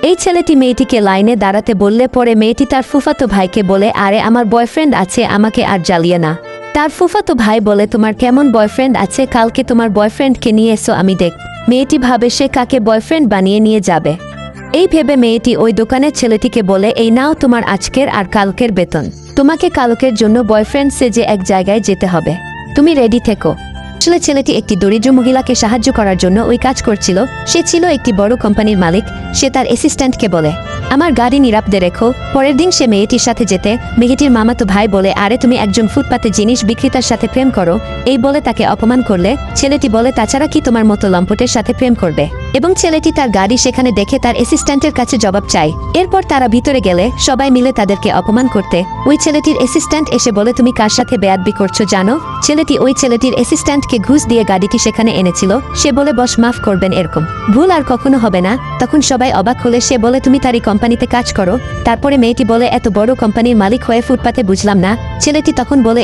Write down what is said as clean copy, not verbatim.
এই ছেলেটি মেয়েটিকে লাইনে দাঁড়াতে বললে পরে মেয়েটি তার ফুফাতো ভাইকে বলে, আরে আমার বয়ফ্রেন্ড আছে, আমাকে আর জ্বালিয়ে না। তার ফুফাতো ভাই বলে, তোমার কেমন বয়ফ্রেন্ড আছে, কালকে তোমার বয়ফ্রেন্ডকে নিয়ে এসো আমি দেখ। মেয়েটি ভাবে সে কাকে বয়ফ্রেন্ড বানিয়ে নিয়ে যাবে। এই ভেবে মেয়েটি ওই দোকানের ছেলেটিকে বলে, এই নাও তোমার আজকের আর কালকের বেতন, তোমাকে কালকের জন্য বয়ফ্রেন্ড সেজে এক জায়গায় যেতে হবে, তুমি রেডি থেকো। আসলে ছেলেটি একটি দরিদ্র মহিলাকে সাহায্য করার জন্য ওই কাজ করছিল। সে ছিল একটি বড় কোম্পানির মালিক। সে তার অ্যাসিস্ট্যান্টকে বলে, আমার গাড়ি নিরাপদে রেখো। পরের দিন সে মেয়েটির সাথে যেতে মেয়েটির মামাতো ভাই বলে, আরে তুমি একজন ফুটপাতে জিনিস বিক্রেতার সাথে প্রেম করো, এই বলে তাকে অপমান করলে। ছেলেটি বলে, তাছাড়া কি তোমার মতো লম্পটের সাথে প্রেম করবে? এবং ছেলেটি তার গাড়ি সেখানে দেখে তার অ্যাসিস্ট্যান্টের কাছে জবাব চায়। এরপর তারা ভিতরে গেলে সবাই মিলে তাদেরকে অপমান করতে ওই ছেলেটির অ্যাসিস্ট্যান্ট এসে বলে, তুমি কার সাথে বেয়াদবি করছো জানো? ছেলেটি ওই ছেলেটির অ্যাসিস্ট্যান্টকে ঘুষ দিয়ে গাড়িটি সেখানে এনেছিল। সে বলে, বস মাফ করবেন, এরকম ভুল আর কখনো হবে না। তখন সবাই অবাক হলে সে বলে, তুমি তারই কোম্পানিতে কাজ করো? তারপরে মেয়েটি বলে, এত বড় কোম্পানির মালিক হয়ে ফুটপাতে বুঝলাম না। ছেলেটি তখন বলে,